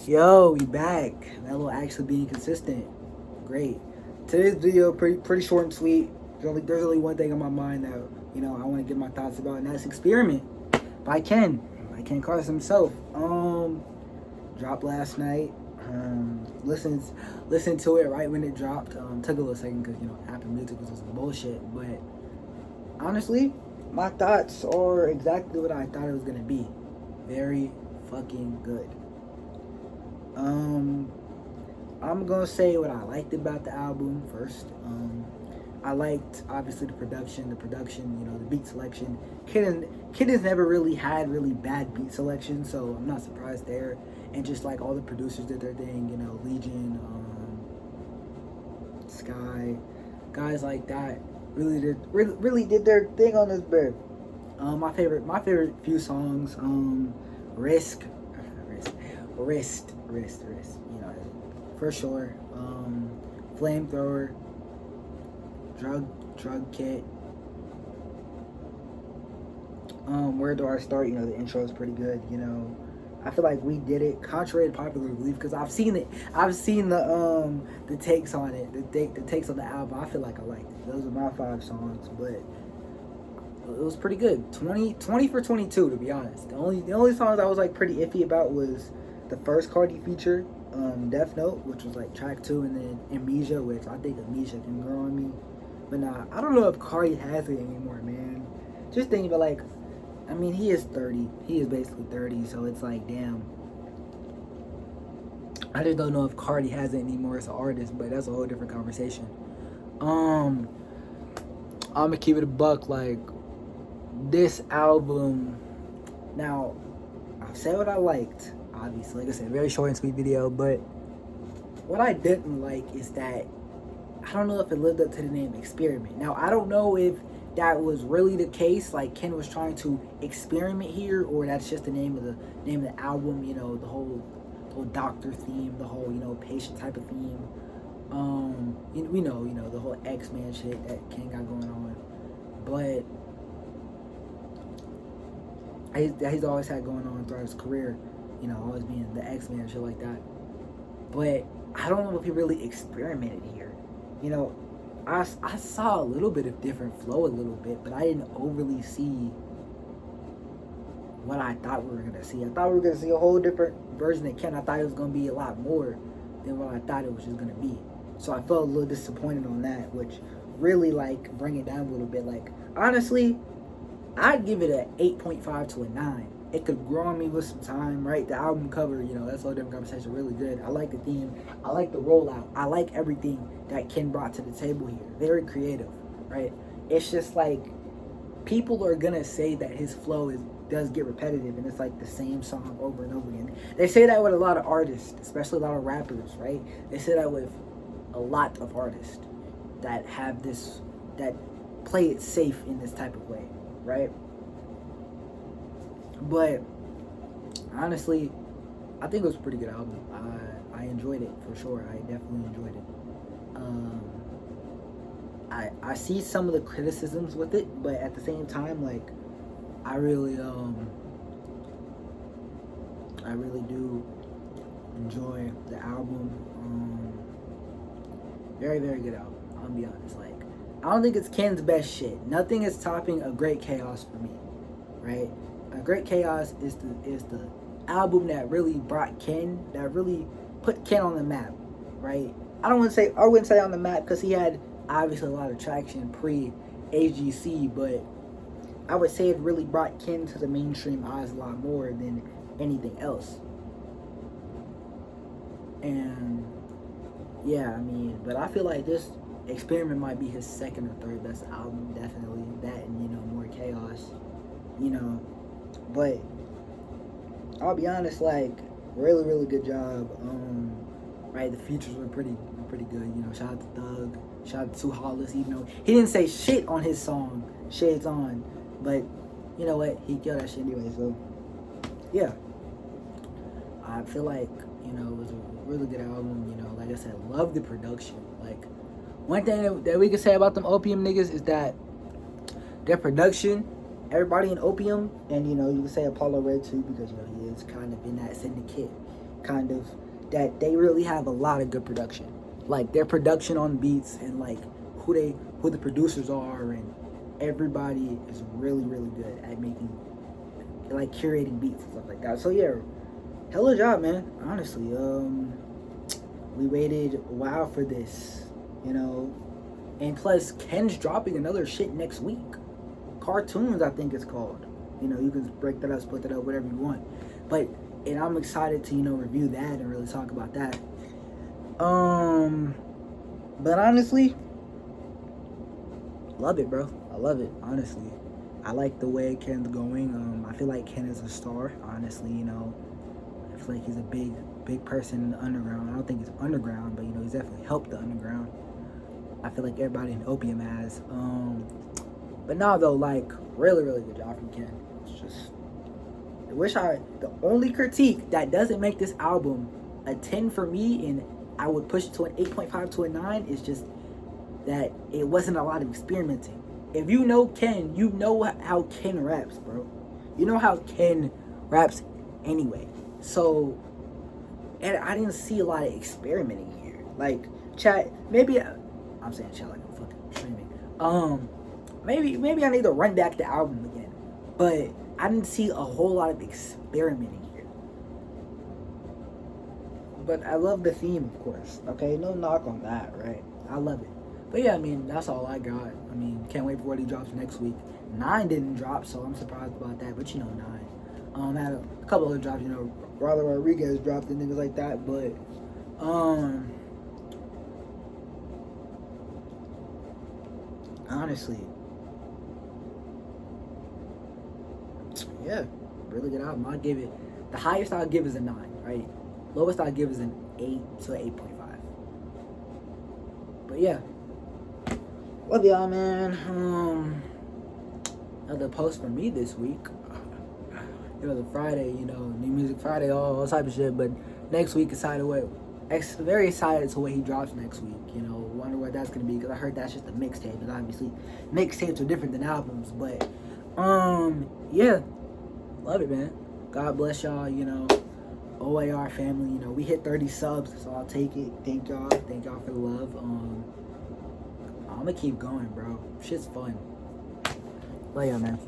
Yo, we back. Melo actually being consistent. Great. Today's video pretty short and sweet. There's only one thing on my mind that I want to get my thoughts about, and that's experiment by Ken Carson himself. Dropped last night. Listened to it right when it dropped. Took a little second because Apple Music was some bullshit, but honestly, my thoughts are exactly what I thought it was gonna be. Very fucking good. I'm gonna say what I liked about the album first. I liked obviously the production, the beat selection. Kid has never really had really bad beat selection, so I'm not surprised there. And just like all the producers did their thing, Legion, Sky, guys like that really did their thing on this bird. My favorite few songs, Risk, Wrist, for sure. Flamethrower, drug kit. Where do I start? The intro is pretty good. I feel like we did it contrary to popular belief because I've seen it. I've seen the takes on it, the takes on the album. I feel like I liked it. Those are my 5 songs, but it was pretty good. 20 for 22 to be honest. The only songs I was like pretty iffy about was the first Cardi feature, Death Note, which was like track 2, and then Amnesia, which I think Amnesia can grow on me. But nah, I don't know if Cardi has it anymore, man. Just thinking about like, I mean, he is 30. He is basically 30, so it's like, damn. I just don't know if Cardi has it anymore as an artist, but that's a whole different conversation. I'm gonna keep it a buck. Like, this album, now, I've said what I liked, obviously. Like I said, very short and sweet video, but what I didn't like is that I don't know if it lived up to the name Experiment. Now, I don't know if that was really the case, like Ken was trying to experiment here, or that's just the name of the album, the whole doctor theme, the whole, patient type of theme. We know, the whole X-Man shit that Ken got going on. But he's always had going on throughout his career, always being the X-Man, shit like that. But I don't know if he really experimented here. I saw a little bit of different flow a little bit, but I didn't overly see what I thought we were going to see. I thought we were going to see a whole different version of Ken. I thought it was going to be a lot more than what I thought it was just going to be. So I felt a little disappointed on that, which really, like, bring it down a little bit. Like, honestly, I'd give it an 8.5 to a 9. It could grow on me with some time, right? The album cover, that's a whole different conversation. Really good. I like the theme. I like the rollout. I like everything that Ken brought to the table here. Very creative, right? It's just like people are gonna say that his flow does get repetitive, and it's like the same song over and over again. They say that with a lot of artists, especially a lot of rappers, right? They say that with a lot of artists that have that play it safe in this type of way, right? But honestly, I think it was a pretty good album. I enjoyed it for sure. I definitely enjoyed it. I see some of the criticisms with it, but at the same time, like, I really do enjoy the album. Very, very good album. I'll be honest. Like, I don't think it's Ken's best shit. Nothing is topping A Great Chaos for me, right? A Great Chaos is the album that really brought Ken, that really put Ken on the map, right? I wouldn't say on the map because he had obviously a lot of traction pre-AGC, but I would say it really brought Ken to the mainstream eyes a lot more than anything else. And yeah, I mean, but I feel like this Experiment might be his second or third best album, definitely. That and More Chaos, but I'll be honest, like, really, really good job. Right, the features were pretty good. Shout out to Thug, shout out to Sue Hollis, even though he didn't say shit on his song Shades On, but you know what, he killed that shit anyway. So yeah, I feel like it was a really good album. Like I said, love the production. Like, one thing that we can say about them Opium niggas is that their production, everybody in Opium, and you can say Apollo Red too, because he is kind of in that syndicate, kind of, that they really have a lot of good production. Like their production on beats and like who the producers are, and everybody is really really good at making, like curating beats and stuff like that. So yeah, hella job, man. Honestly, we waited a while for this, you know, and plus Ken's dropping another shit next week. Cartoons, I think it's called. You know, you can break that up, split that up, whatever you want. But and I'm excited to, you know, review that and really talk about that. But honestly, love it, bro. I love it, honestly. I like the way Ken's going. I feel like Ken is a star, honestly, you know. I feel like he's a big person in the underground. I don't think he's underground, but you know, he's definitely helped the underground. I feel like everybody in Opium has. But now though, like, really, really good job from Ken. It's just, the only critique that doesn't make this album a 10 for me, and I would push it to an 8.5 to a 9, is just that it wasn't a lot of experimenting. If you know Ken, you know how Ken raps, bro. You know how Ken raps anyway. So, and I didn't see a lot of experimenting here. Like, chat, maybe, I'm saying chat like I'm fucking streaming. Maybe I need to run back the album again. But I didn't see a whole lot of experimenting here. But I love the theme, of course. Okay, no knock on that, right? I love it. But yeah, I mean, that's all I got. I mean, can't wait for what he drops next week. 9 didn't drop, so I'm surprised about that. But you know, 9. I had a couple other drops, you know, Robert Rodriguez dropped and things like that. But honestly, yeah, really good album. I'll give it, the highest I'll give is a 9, right? Lowest I'll give is an 8 to 8.5. But yeah, love y'all, man. Another post for me this week. You know, the Friday, you know, New Music Friday, all type of shit. But next week, very excited to what he drops next week. You know, wonder what that's gonna be, because I heard that's just a mixtape, and obviously mixtapes are different than albums. But yeah, love it, man. God bless y'all. You know, OAR family. You know, we hit 30 subs, so I'll take it. Thank y'all for the love. I'm gonna keep going, bro. Shit's fun. Love y'all, man.